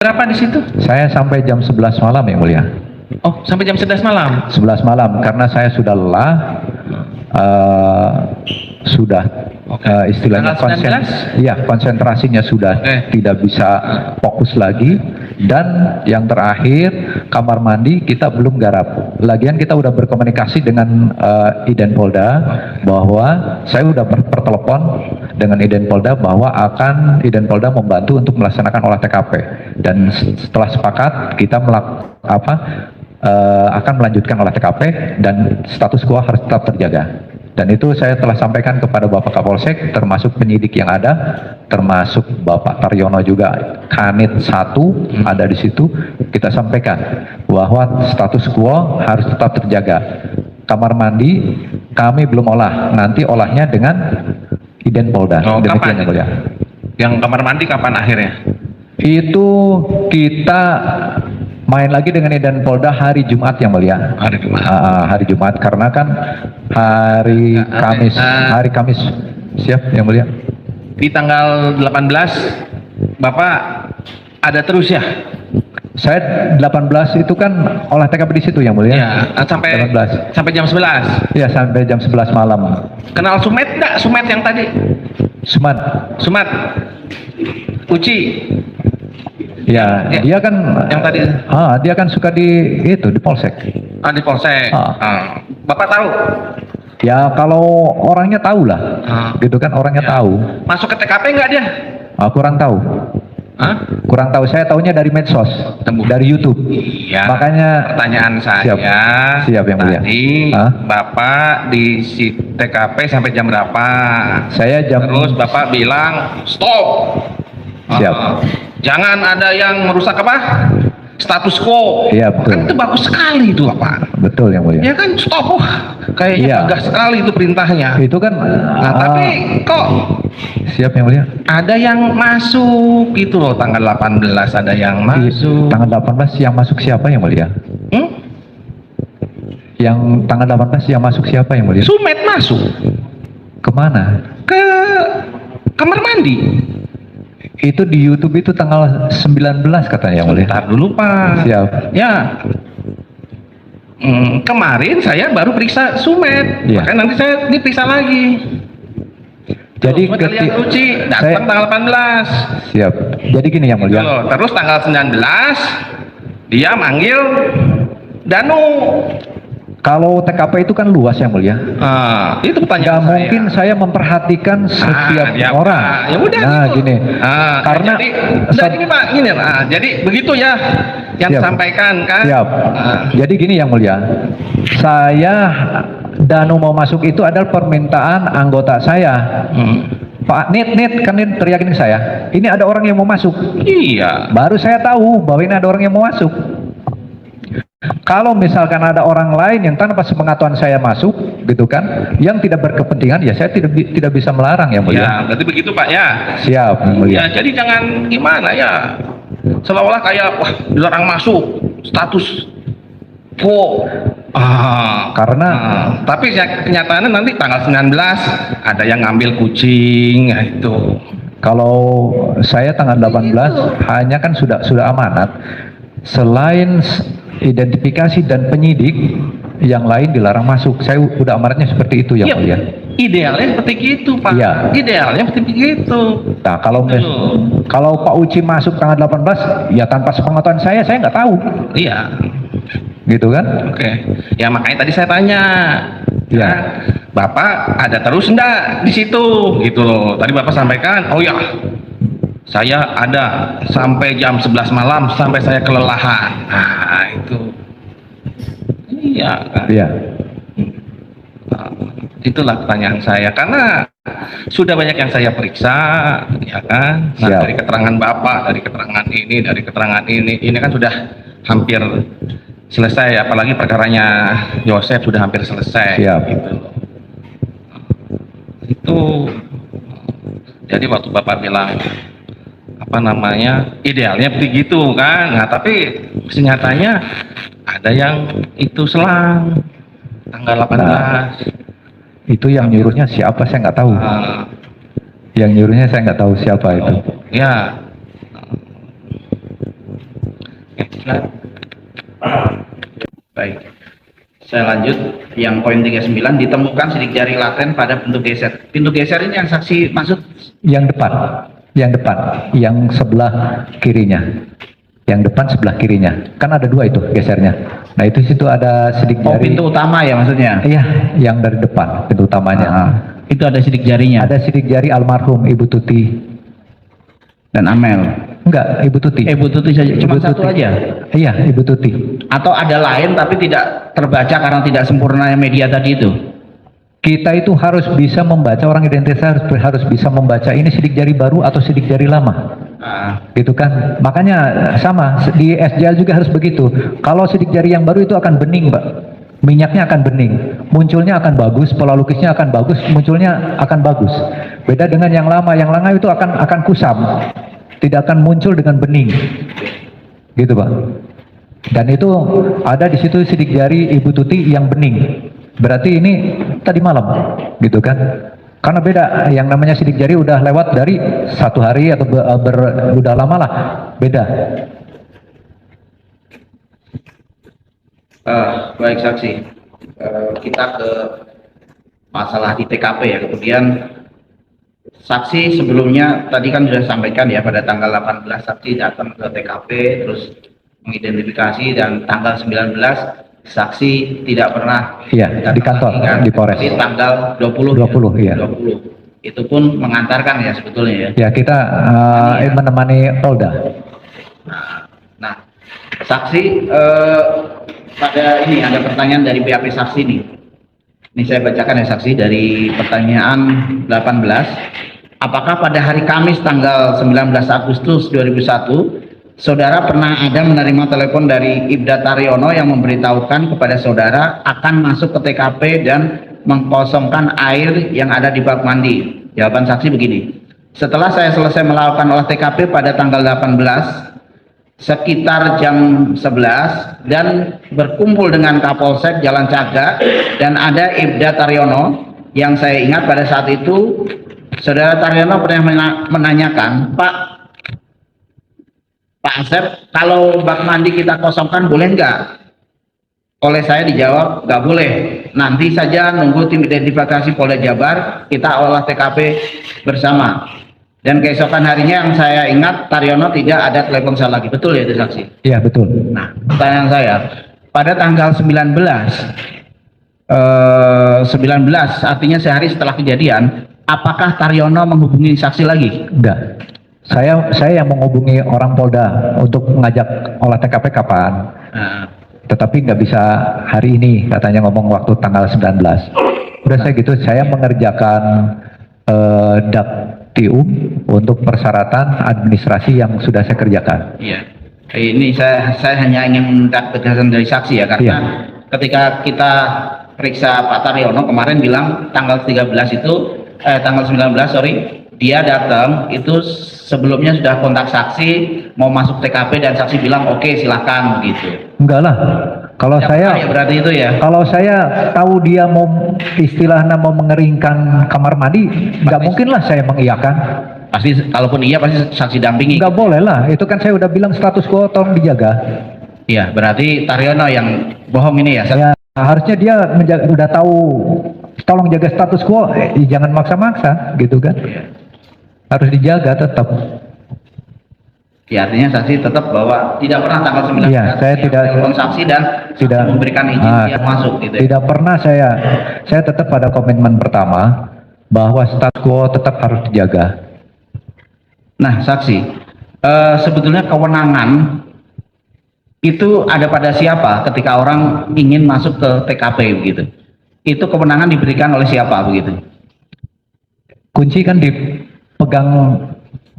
Berapa di situ? Saya sampai jam 11 malam yang mulia. Oh, sampai jam 11 malam? 11 malam, karena saya sudah lelah, sudah istilahnya konsentrasinya sudah tidak bisa fokus lagi. Dan yang terakhir, kamar mandi kita belum garap. Lagian kita udah berkomunikasi dengan Iden Polda bahwa saya udah bertelepon dengan Iden Polda bahwa Iden Polda membantu untuk melaksanakan olah TKP. Dan setelah sepakat kita akan melanjutkan olah TKP dan status quo harus tetap terjaga. Dan itu saya telah sampaikan kepada Bapak Kapolsek, termasuk penyidik yang ada, termasuk Bapak Taryono juga, Kanit 1 ada di situ. Kita sampaikan bahwa status quo harus tetap terjaga. Kamar mandi kami belum olah, nanti olahnya dengan Iden Polda. Oh, kapan? Yang kamar mandi kapan akhirnya? Itu kita main lagi dengan Iden Polda hari Jumat yang mulia. Hari Jumat. Hari Jumat karena kan hari Kamis siap yang mulia. Di tanggal 18 Bapak ada terus ya? Saya 18 itu kan olah TKP di situ yang mulia. Ya, sampai 18. Sampai jam 11. Ya, sampai jam 11 malam. Kenal Sumet enggak? Sumet yang tadi? Sumat. Uci. Ya, dia kan yang tadi. Dia kan suka di Polsek. Di Polsek. Bapak tahu? Ya, kalau orangnya tahu lah. Gitu kan, orangnya tahu. Masuk ke TKP enggak dia? Kurang tahu. Kurang tahu, saya tahunya dari medsos, dari YouTube. Iya. Makanya pertanyaan saya, siap yang mulia. Tadi Bapak di TKP sampai jam berapa? Terus Bapak bilang stop. Siap. Jangan ada yang merusak status quo. Iya, betul. Kan itu bagus sekali itu Pak. Betul yang mulia. Ya kan stop. Kayaknya bagus sekali itu perintahnya. Itu kan. Tapi kok siap yang mulia. Ada yang masuk gitu loh, tanggal 18 ada yang masuk. Tanggal 18 yang masuk siapa yang mulia? Yang tanggal 18 yang masuk siapa yang mulia? Sumet masuk. Kemana? Ke kamar mandi. Itu di YouTube itu tanggal 19 katanya yang mulia. Bentar dulu Pak. Siap. Ya. Kemarin saya baru periksa Sumet. Makanya nanti saya diperiksa lagi. Jadi ketika Uci datang tanggal 18. Siap. Jadi gini yang mulia. Terus tanggal 19 dia manggil Danu. Kalau TKP itu kan luas yang mulia. Itu pertanyaan saya. Mungkin saya memperhatikan setiap orang. Ya udah gitu. Gini. Karena gini Pak, gini. Jadi begitu ya yang disampaikan kan. Siap. Jadi gini yang mulia. Saya Danu mau masuk itu adalah permintaan anggota saya. Pak Nit kan teriakin saya. Ini ada orang yang mau masuk. Iya. Baru saya tahu bahwa ini ada orang yang mau masuk. Kalau misalkan ada orang lain yang tanpa sepengetahuan saya masuk, gitu kan, yang tidak berkepentingan, ya saya tidak bisa melarang yang mulia. Ya, berarti begitu Pak ya. Siap mulia. Ya, jadi jangan gimana ya, seolah-olah kayak wah dilarang masuk, status quo. Karena tapi kenyataannya nanti tanggal 19 ada yang ngambil kucing, ya itu. Kalau saya tanggal 18 hanya kan sudah amanat. Selain identifikasi dan penyidik, yang lain dilarang masuk. Saya udah amanatnya seperti itu yang mulia. Idealnya seperti itu Pak. Iya. Idealnya seperti itu. Nah, kalau Pak Uci masuk tanggal 18, ya tanpa sepengetahuan saya nggak tahu. Iya. Gitu kan? Oke. Ya makanya tadi saya tanya. Ya. Bapak ada terus enggak di situ? Gitu loh. Tadi Bapak sampaikan, oh ya. Saya ada sampai jam 11 malam sampai saya kelelahan. Nah, itu. Iya kan? Iya. Itulah pertanyaan saya karena sudah banyak yang saya periksa, ya kan? Nah, dari keterangan Bapak, dari keterangan ini kan sudah hampir selesai, apalagi perkaranya Yosef sudah hampir selesai. Siap. Gitu. Itu jadi waktu Bapak bilang idealnya begitu kan, nah tapi senyatanya ada yang itu selang tanggal 18. Itu yang nyuruhnya siapa saya nggak tahu. Yang nyuruhnya saya nggak tahu siapa itu. Ya. Baik. Saya lanjut. Yang poin 39, ditemukan sidik jari laten pada pintu geser. Pintu geser ini yang saksi maksud? Yang depan, yang sebelah kirinya. Yang depan sebelah kirinya. Kan ada dua itu gesernya. Nah, itu situ ada sidik jari. Oh, pintu utama ya maksudnya? Iya, yang dari depan, pintu utamanya. Itu ada sidik jarinya? Ada sidik jari almarhum Ibu Tuti. Dan Amel? Enggak, Ibu Tuti. Ibu Tuti saja, cuma Ibu satu Tuti. aja? Iya, Ibu Tuti. Atau ada lain tapi tidak terbaca karena tidak sempurna media tadi itu? Kita itu harus bisa membaca, orang identitas harus bisa membaca ini sidik jari baru atau sidik jari lama. Gitu kan. Makanya sama, di SJL juga harus begitu. Kalau sidik jari yang baru itu akan bening, Mbak. Minyaknya akan bening, munculnya akan bagus, pola lukisnya akan bagus, munculnya akan bagus. Beda dengan yang lama itu akan kusam, tidak akan muncul dengan bening, gitu Pak. Dan itu ada di situ sidik jari Ibu Tuti yang bening. Berarti ini tadi malam, gitu kan? Karena beda, yang namanya sidik jari udah lewat dari 1 hari atau udah lama lah, beda. Baik saksi, kita ke masalah di TKP ya. Kemudian saksi sebelumnya tadi kan sudah sampaikan ya, pada tanggal 18 saksi datang ke TKP terus mengidentifikasi, dan tanggal 19 saksi tidak pernah di kantor kan? Di Polres. Di tanggal 20 ya? 20 itu pun mengantarkan ya sebetulnya ya. Ya, kita menemani Polda. Nah, saksi pada ini ada pertanyaan dari BAP saksi nih. Ini saya bacakan ya saksi, dari pertanyaan 18. Apakah pada hari Kamis tanggal 19 Agustus 2001 saudara pernah ada menerima telepon dari Ibda Taryono yang memberitahukan kepada saudara akan masuk ke TKP dan mengkosongkan air yang ada di bak mandi? Jawaban saksi begini. Setelah saya selesai melakukan olah TKP pada tanggal 18 sekitar jam 11 dan berkumpul dengan Kapolsek Jalan Cagak, dan ada Ibda Taryono yang saya ingat pada saat itu saudara Taryono pernah menanyakan, Pak Asep, kalau bak mandi kita kosongkan boleh nggak? Oleh saya dijawab nggak boleh, nanti saja nunggu tim identifikasi Polda Jabar, kita olah TKP bersama. Dan keesokan harinya yang saya ingat Taryono tidak ada telepon saya lagi. Betul ya itu saksi? Iya, betul. Nah, pertanyaan saya, pada tanggal 19 artinya sehari setelah kejadian, apakah Taryono menghubungi saksi lagi? Enggak. Saya yang menghubungi orang Polda untuk mengajak olah TKP kapan. Tetapi nggak bisa hari ini, katanya ngomong waktu tanggal 19. Udah saya gitu, saya mengerjakan Daktium untuk persyaratan administrasi yang sudah saya kerjakan. Iya. Ini saya hanya ingin minta kejelasan dari saksi ya, karena ketika kita periksa Pak Taryono kemarin bilang tanggal 19 dia datang itu sebelumnya sudah kontak saksi mau masuk TKP dan saksi bilang oke, silakan gitu. Enggak lah. Kalau saya berarti itu ya. Kalau saya tahu dia mau istilahnya mau mengeringkan kamar mandi, nggak mungkin lah saya mengiyakan. Pasti, kalaupun iya pasti saksi dampingi. Nggak boleh lah. Itu kan saya udah bilang status quo tolong dijaga. Iya, berarti Taryono yang bohong ini ya. Ya, harusnya dia udah tahu tolong jaga status quo, jangan maksa-maksa gitu kan. Harus dijaga tetap. Ya, artinya saksi tetap bahwa tidak pernah tanggal 19 saya tidak telepon saksi dan tidak memberikan izin dia masuk gitu ya. Tidak pernah saya tetap pada komitmen pertama bahwa status quo tetap harus dijaga. Nah, saksi, sebetulnya kewenangan itu ada pada siapa ketika orang ingin masuk ke TKP begitu? Itu kewenangan diberikan oleh siapa begitu? Kunci kan dipegang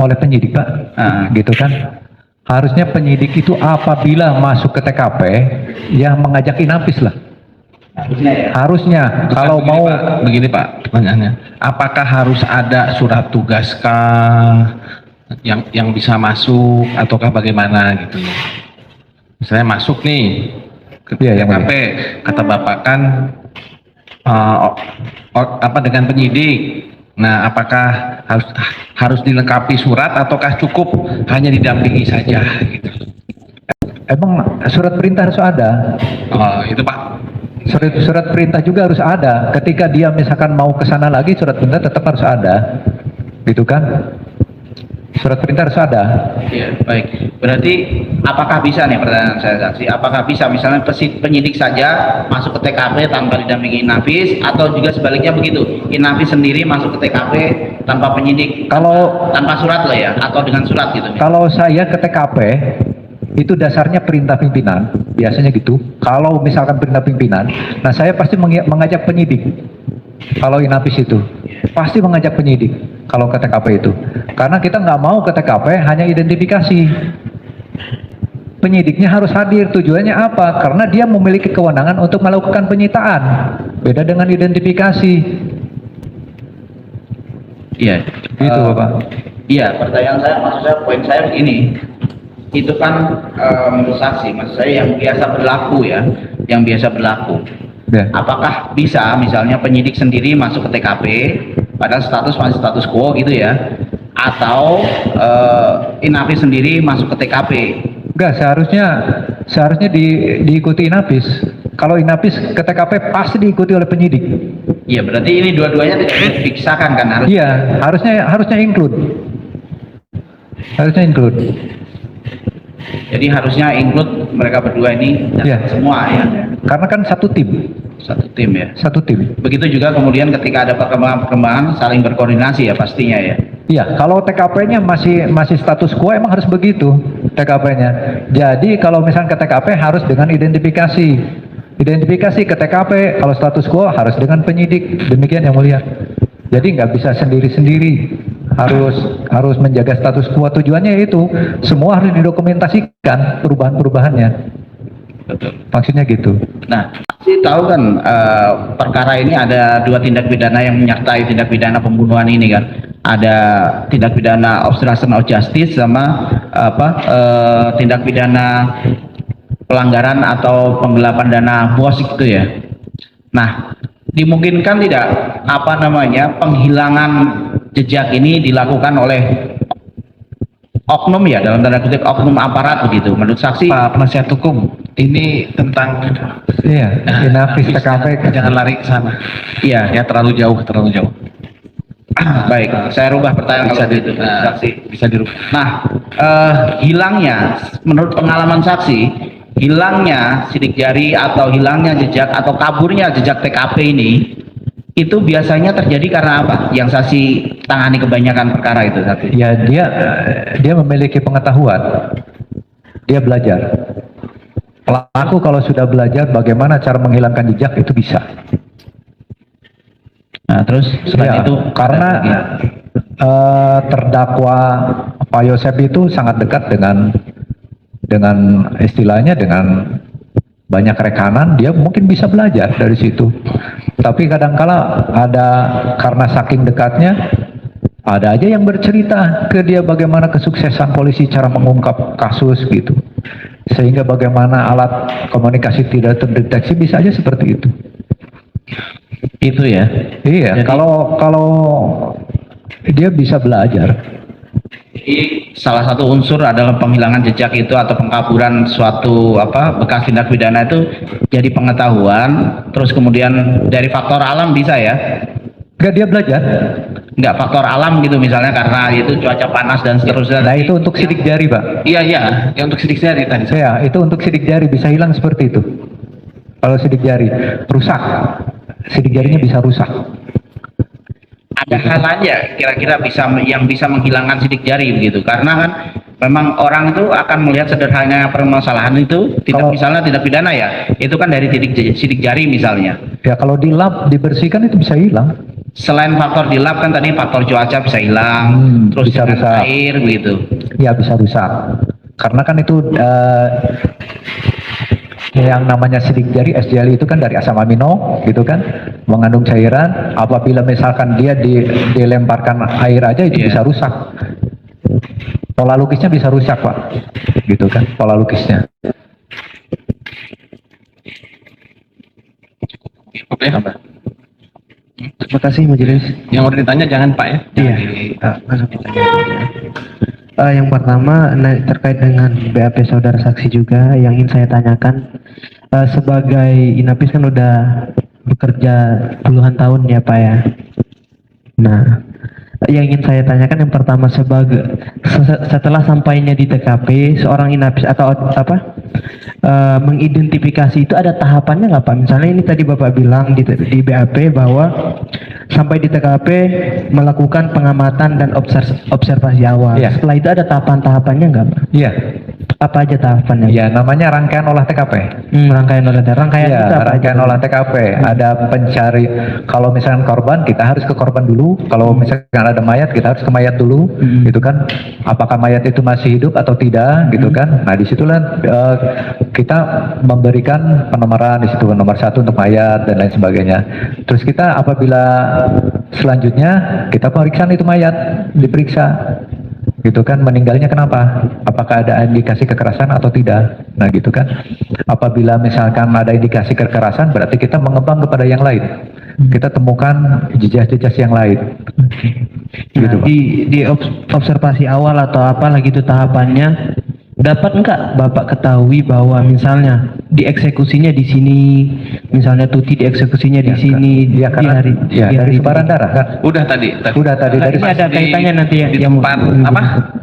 oleh penyidik, Pak, gitu kan. Harusnya penyidik itu apabila masuk ke TKP ya mengajak inapis lah. Harusnya kalau mau begini Pak, pertanyaannya, apakah harus ada surat tugas yang bisa masuk ataukah bagaimana gitu? Misalnya masuk nih ke TKP, kata Bapak kan dengan penyidik. Nah, apakah harus dilengkapi surat ataukah cukup hanya didampingi saja gitu? Emang surat perintah harus ada. Oh, itu Pak. Surat perintah juga harus ada. Ketika dia misalkan mau ke sana lagi, surat perintah tetap harus ada. Gitu kan? Surat perintah harus ada. Iya, baik. Berarti apakah bisa nih pertanyaan saya saksi? Apakah bisa misalnya penyidik saja masuk ke TKP tanpa didampingi Inafis, atau juga sebaliknya begitu? Inafis sendiri masuk ke TKP tanpa penyidik, tanpa surat loh ya, atau dengan surat gitu? Kalau saya ke TKP itu dasarnya perintah pimpinan, biasanya gitu. Kalau misalkan perintah pimpinan, nah saya pasti mengajak penyidik. Kalau Inafis itu pasti mengajak penyidik kalau ke TKP itu, karena kita nggak mau ke TKP hanya identifikasi. Penyidiknya harus hadir. Tujuannya apa? Karena dia memiliki kewenangan untuk melakukan penyitaan. Beda dengan identifikasi. Iya, Gitu Bapak. Iya, pertanyaan saya, maksud saya, poin saya begini. Itu kan menurut saksi, maksud saya yang biasa berlaku ya, yang biasa berlaku. Ya. Apakah bisa misalnya penyidik sendiri masuk ke TKP, padahal status masih status quo gitu ya, atau Inafis sendiri masuk ke TKP? Enggak, seharusnya diikuti Inafis. Kalau Inafis ke TKP pasti diikuti oleh penyidik. Iya, berarti ini dua-duanya tidak bisa dipisahkan kan? Harus. Iya, harusnya include. Harusnya include. Jadi harusnya include mereka berdua ini Iya. semua ya. Karena kan satu tim. Satu tim ya. Satu tim. Begitu juga kemudian ketika ada perkembangan saling berkoordinasi ya pastinya ya. Iya, kalau TKP-nya masih status quo emang harus begitu TKP-nya. Jadi kalau misalnya ke TKP harus dengan identifikasi. Identifikasi ke TKP, kalau status quo harus dengan penyidik. Demikian yang mulia. Jadi nggak bisa sendiri-sendiri. Harus menjaga status quo. Tujuannya itu semua harus didokumentasikan perubahan-perubahannya. Betul. Maksudnya gitu. Nah, sih tahu kan perkara ini ada dua tindak pidana yang menyertai tindak pidana pembunuhan ini kan. Ada tindak pidana obstruction of justice sama tindak pidana pelanggaran atau penggelapan dana BOS gitu ya. Nah, dimungkinkan tidak penghilangan jejak ini dilakukan oleh oknum ya, dalam tanda kutip oknum aparat begitu. Menurut saksi, Pak penasihat hukum, ini tentang Iya, Inafis TKP. jangan lari ke sana. iya. Ya terlalu jauh. Baik, saya rubah pertanyaan Bisa kalau begitu, saksi. bisa dirubah. Nah, hilangnya, menurut pengalaman saksi, hilangnya sidik jari atau hilangnya jejak atau kaburnya jejak TKP ini, itu biasanya terjadi karena apa? Yang saksi tangani kebanyakan perkara itu, saksi. Ya dia memiliki pengetahuan. Dia belajar. Pelaku kalau sudah belajar bagaimana cara menghilangkan jejak itu bisa. Nah, terus selain Ya, itu karena terdakwa Pak Yosep itu sangat dekat dengan istilahnya dengan banyak rekanan, dia mungkin bisa belajar dari situ. Tapi kadangkala karena saking dekatnya, ada aja yang bercerita ke dia bagaimana kesuksesan polisi cara mengungkap kasus gitu. Sehingga bagaimana alat komunikasi tidak terdeteksi, bisa aja seperti itu. itu ya. Iya, Jadi- kalau dia bisa belajar. Jadi salah satu unsur adalah penghilangan jejak itu atau pengkaburan suatu bekas tindak pidana itu jadi pengetahuan, terus kemudian dari faktor alam bisa ya. Enggak, dia belajar. Enggak, faktor alam gitu misalnya karena itu cuaca panas dan seterusnya. Nah, itu untuk sidik jari, Pak. Iya, yang untuk sidik jari tadi. Ya, itu untuk sidik jari bisa hilang seperti itu. Kalau sidik jari rusak, sidik jarinya bisa rusak. Ada hal aja kira-kira yang bisa menghilangkan sidik jari begitu, karena kan memang orang itu akan melihat sederhananya permasalahan itu misalnya tidak pidana ya, itu kan dari sidik jari misalnya. Ya, kalau dilap dibersihkan itu bisa hilang. Selain faktor dilap kan tadi faktor cuaca bisa hilang, terus bisa dengan rusak. air begitu. Ya, bisa rusak. Karena kan itu yang namanya sidik jari, SJL itu kan dari asam amino gitu kan, mengandung cairan. Apabila misalkan dia dilemparkan air aja itu bisa rusak. Pola lukisnya bisa rusak, Pak. Gitu kan, pola lukisnya. Oke. Terima kasih, Majelis. Yang udah ditanya jangan Pak ya. Iya. Yang pertama terkait dengan BAP saudara saksi juga yang ingin saya tanyakan, sebagai Inapis kan udah bekerja puluhan tahun ya Pak ya. Nah, yang ingin saya tanyakan yang pertama, setelah sampainya di TKP seorang Inapis atau mengidentifikasi itu ada tahapannya nggak Pak? Misalnya ini tadi Bapak bilang di BAP bahwa sampai di TKP melakukan pengamatan dan observasi awal. Iya. Setelah itu ada tahapan-tahapannya nggak Pak? Iya. Apa aja tahapannya? Ya, namanya rangkaian olah TKP. Rangkaian olah TKP. Rangkaian Ya, itu apa rangkaian aja? olah TKP. Ada pencari, kalau misalkan korban, kita harus ke korban dulu. Kalau misalkan ada mayat, kita harus ke mayat dulu, gitu kan? Apakah mayat itu masih hidup atau tidak, gitu kan? Nah, disitulah kita memberikan penomoran di situ, nomor 1 untuk mayat dan lain sebagainya. Terus kita apabila selanjutnya kita pemeriksaan itu mayat, diperiksa. Gitu kan, meninggalnya kenapa, apakah ada indikasi kekerasan atau tidak. Nah gitu kan, apabila misalkan ada indikasi kekerasan berarti kita mengembang kepada yang lain, kita temukan jejak-jejak yang lain. Gitu, Nah, Pak. di observasi awal atau apalah gitu tahapannya, dapat enggak Bapak ketahui bahwa misalnya dieksekusinya di sini, misalnya Tuti dieksekusinya di sini, Ya, di karena hari dari sebaran ini. darah kan. Udah tadi. Udah tadi Nah, dari ini ada kaitannya nanti di yang tempat apa?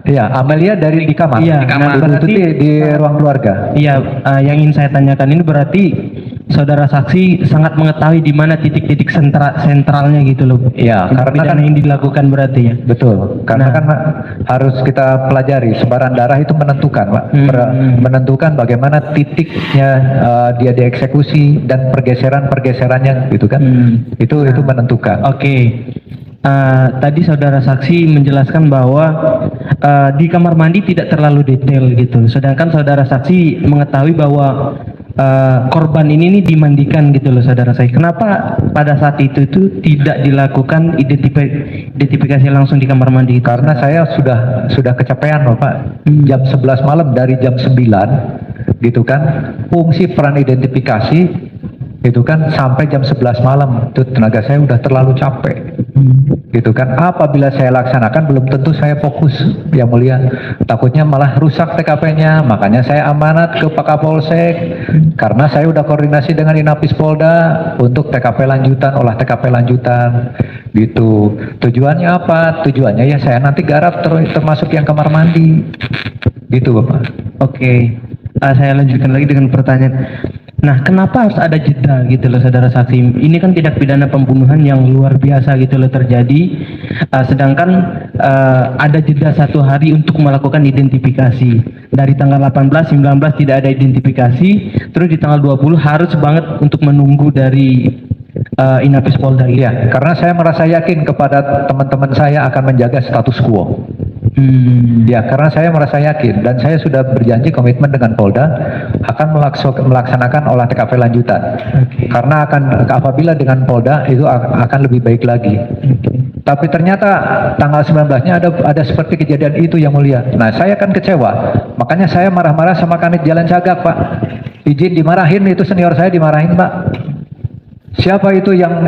ya, Amelia dari di kamar. Iya, di kamar. nah, berarti di ruang keluarga. iya, yang ingin saya tanyakan ini berarti saudara saksi sangat mengetahui di mana titik-titik sentralnya gitu loh. Iya, Tindak karena pidana kan yang dilakukan berarti ya. betul, karena Nah. kan harus kita pelajari sebaran darah itu menentukan, Pak. Menentukan bagaimana titiknya dia dieksekusi dan pergeserannya, gitu kan? Itu menentukan. Oke. Tadi saudara saksi menjelaskan bahwa di kamar mandi tidak terlalu detail gitu. Sedangkan saudara saksi mengetahui bahwa korban ini nih dimandikan gitu loh saudara saksi. Kenapa pada saat itu tidak dilakukan identifikasi langsung di kamar mandi? Karena saya sudah kecapean loh, Pak. Jam 11 malam dari jam 9, gitu kan? Fungsi peran identifikasi, gitu kan? Sampai jam 11 malam, itu tenaga saya udah terlalu capek. Gitu kan, apabila saya laksanakan belum tentu saya fokus, yang mulia, takutnya malah rusak TKP-nya. Makanya saya amanat ke Pak Kapolsek, karena saya udah koordinasi dengan Inapis Polda untuk TKP lanjutan, olah TKP lanjutan, gitu. Tujuannya apa? Tujuannya ya saya nanti garap termasuk yang kamar mandi, gitu Bapak. Oke. Saya lanjutkan lagi dengan pertanyaan. Nah, kenapa harus ada jeda gitu loh saudara saksi? Ini kan tindak pidana pembunuhan yang luar biasa gitu loh terjadi. Sedangkan ada jeda 1 hari untuk melakukan identifikasi. Dari tanggal 18, 19 tidak ada identifikasi. Terus di tanggal 20 harus banget untuk menunggu dari Inapis Polda gitu. Iya, karena saya merasa yakin kepada teman-teman saya akan menjaga status quo. Ya, karena saya merasa yakin dan saya sudah berjanji komitmen dengan Polda akan melaksanakan olah TKP lanjutan. Karena apabila dengan Polda itu akan lebih baik lagi. Tapi ternyata tanggal 19-nya ada seperti kejadian itu, yang mulia. Nah, saya kan kecewa. Makanya saya marah-marah sama Kanit Jalan Cagak, Pak. Izin dimarahin, itu senior saya dimarahin, Pak. Siapa itu yang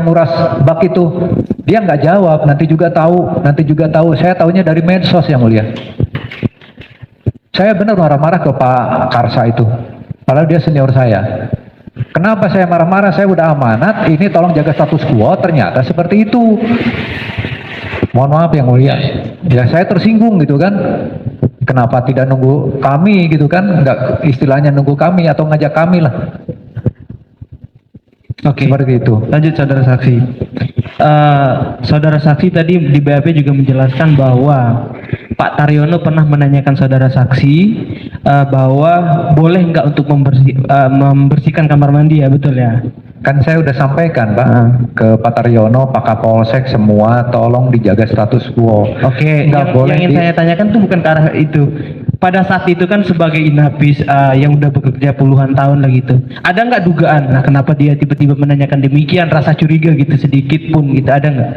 nguras bak itu? Dia nggak jawab, nanti juga tahu. Saya tahunya dari medsos, yang mulia. Saya benar marah-marah ke Pak Karsa itu. Padahal dia senior saya. Kenapa saya marah-marah? Saya udah amanat, ini tolong jaga status quo, ternyata seperti itu. Mohon maaf, yang mulia. Ya saya tersinggung gitu kan. Kenapa tidak nunggu kami gitu kan? Nggak istilahnya nunggu kami atau ngajak kami lah. Oke. Seperti itu. Lanjut saudara saksi. Saudara saksi tadi di BAP juga menjelaskan bahwa Pak Taryono pernah menanyakan saudara saksi bahwa boleh nggak untuk membersihkan kamar mandi, ya betul ya? Kan saya udah sampaikan, Pak, ke Pak Taryono, Pak Kapolsek, semua tolong dijaga status quo. Oke, Nggak boleh yang ingin saya tanyakan tuh bukan ke arah itu. Pada saat itu kan sebagai Inapis yang udah bekerja puluhan tahun lah gitu, ada nggak dugaan? Nah, kenapa dia tiba-tiba menanyakan demikian? Rasa curiga gitu sedikit pun gitu, ada nggak?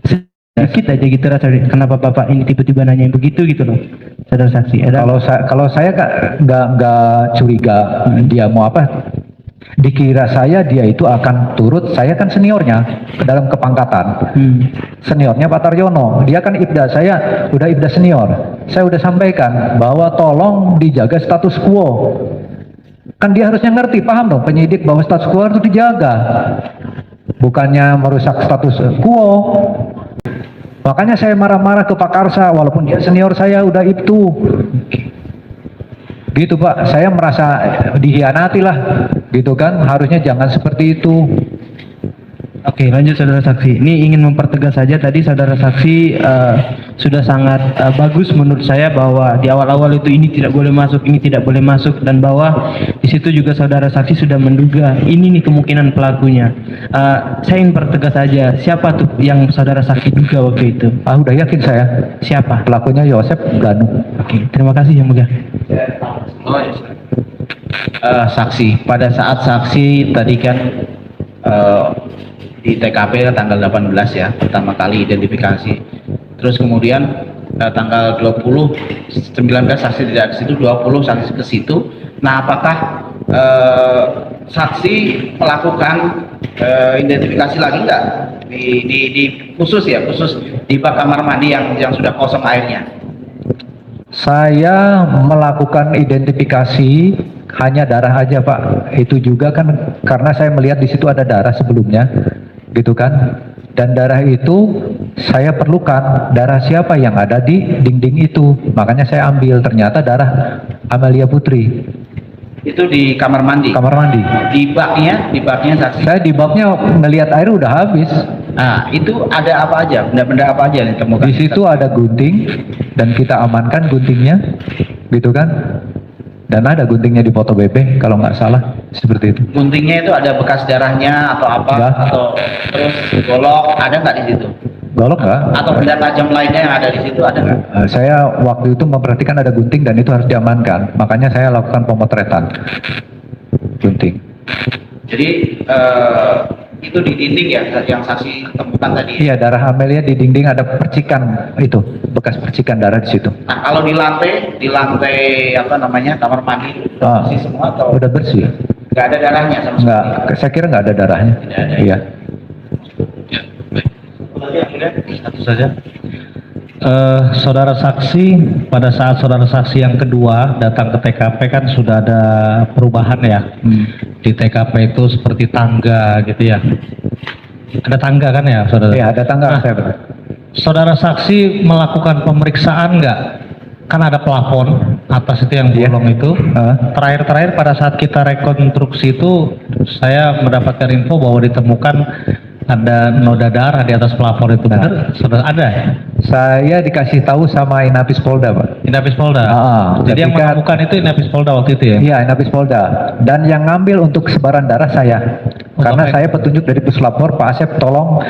Sedikit aja gitu rasa. Kenapa bapak ini tiba-tiba nanyain begitu gitu loh, saudara saksi? Ada? Kalau saya nggak curiga dia mau apa. Dikira saya dia itu akan turut, saya kan seniornya dalam kepangkatan. Seniornya Pak Taryono, dia kan ibda, saya udah ibda senior. Saya udah sampaikan bahwa tolong dijaga status quo. Kan dia harusnya ngerti, paham dong penyidik bahwa status quo harus dijaga. Bukannya merusak status quo. Makanya saya marah-marah ke Pak Karsa, walaupun dia senior saya udah itu. Gitu Pak, saya merasa dihianati lah, gitu kan, harusnya jangan seperti itu. Oke, lanjut saudara saksi. Ini ingin mempertegas saja, tadi saudara saksi sudah sangat bagus menurut saya bahwa di awal-awal itu ini tidak boleh masuk, ini tidak boleh masuk, dan bahwa di situ juga saudara saksi sudah menduga ini nih kemungkinan pelakunya. Saya ingin pertegas saja, siapa tuh yang saudara saksi duga waktu itu? Udah yakin saya. Siapa? Pelakunya Yosep Ganu. Oke, terima kasih Yang Mulia. Saksi, pada saat saksi tadi kan di TKP tanggal 18 ya, pertama kali identifikasi. Terus kemudian tanggal 19 saksi tidak di situ, 20 saksi ke situ. Nah, apakah saksi melakukan identifikasi lagi nggak di khusus di bak kamar mandi yang sudah kosong airnya? Saya melakukan identifikasi hanya darah aja Pak. Itu juga kan karena saya melihat di situ ada darah sebelumnya, gitu kan. Dan darah itu saya perlukan darah siapa yang ada di dinding itu. Makanya saya ambil, ternyata darah Amalia Putri. Itu di kamar mandi. Kamar mandi. Di baknya saksi. Saya di baknya ngelihat air udah habis. Nah, itu ada apa aja? Benda-benda apa aja yang ditemukan? Di situ ada gunting dan kita amankan guntingnya, gitu kan. Dan ada guntingnya di foto BP kalau nggak salah, seperti itu. Guntingnya itu ada bekas darahnya atau apa? Enggak. Atau terus golok ada nggak di situ? Golok nggak? Atau benda tajam lainnya yang ada di situ ada nggak? Saya waktu itu memperhatikan ada gunting dan itu harus diamankan. Makanya saya lakukan pemotretan gunting. Jadi itu di dinding ya yang saksi temukan tadi. Iya, darah Amelia di dinding ada percikan itu, bekas percikan darah di situ. Nah, kalau di lantai apa namanya kamar mandi udah bersih semua atau udah bersih? nggak ada darahnya sama sekali? Nggak, saya kira nggak ada darahnya. Tidak ada. Iya. Satu saja. Saudara saksi, pada saat saudara saksi yang kedua datang ke TKP kan sudah ada perubahan ya. Di TKP itu seperti tangga gitu ya. Ada tangga kan ya saudara? Iya, ada tangga. Nah, saudara saksi melakukan pemeriksaan nggak? Kan ada plafon atas itu yang bolong itu. Terakhir pada saat kita rekonstruksi itu saya mendapatkan info bahwa ditemukan ada noda darah di atas plafon itu. Benar? Saudara ada? Saya dikasih tahu sama Inapis Polda, Pak. Inapis Polda. Jadi yang menemukan itu Inapis Polda waktu itu ya? Iya, Inapis Polda. Dan yang ngambil untuk sebaran darah saya. Karena saya petunjuk dari puslapor, Pak Asep tolong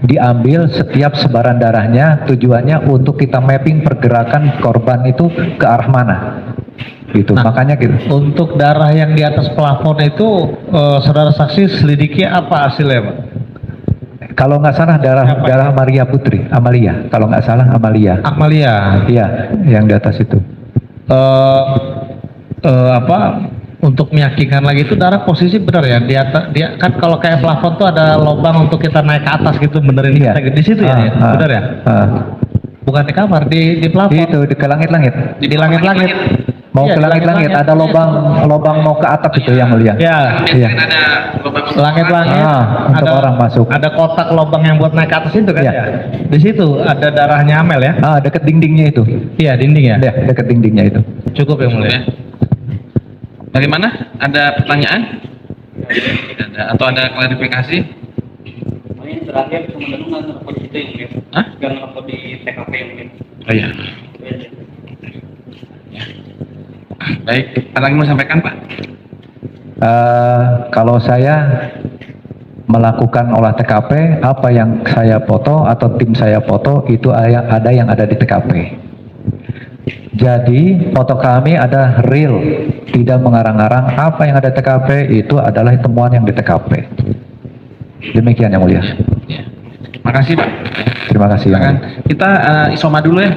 diambil setiap sebaran darahnya, tujuannya untuk kita mapping pergerakan korban itu ke arah mana. Gitu, makanya gitu. Untuk darah yang di atas plafon itu saudara saksi selidiki apa hasilnya, Pak? Kalau nggak salah darah Maria Putri, Amalia. Kalau nggak salah Amalia. Amalia. Iya, yang di atas itu. Untuk meyakinkan lagi itu darah posisi benar ya di atas, dia kan kalau kayak plafon tuh ada lubang untuk kita naik ke atas gitu, benerin Iya. di situ ya, benar ya? Bukan di kamar, di plafon. Itu di ke langit-langit. Di langit-langit. Mau Iya, ke langit-langit ada lubang mau ke atap itu yang mulia. Ya, Iya. Ada lubang langit-langit. Untuk orang masuk. Ada kotak lubang yang buat naik ke atas itu kan Iya. ya? Di situ ada darahnya Amel ya? Dekat dindingnya itu. Iya, dinding ya. Ya, dekat dindingnya itu. Cukup yang mulia. Dari mana? Ada pertanyaan? Tidak ada. Atau ada klarifikasi? Ini terakhir teman-teman nggak ngerepot itu yang mungkin, Hah? nggak ngerepot di TKP yang mungkin. Oh iya. Baik, ada lagi mau sampaikan Pak? Kalau saya melakukan olah TKP, apa yang saya foto atau tim saya foto itu ada yang ada di TKP. Jadi foto kami ada real, tidak mengarang-arang. Apa yang ada di TKP itu adalah temuan yang di TKP. Demikian yang mulia. Ya. Makasih Pak. Terima kasih. Silakan. Kita isoma dulu ya.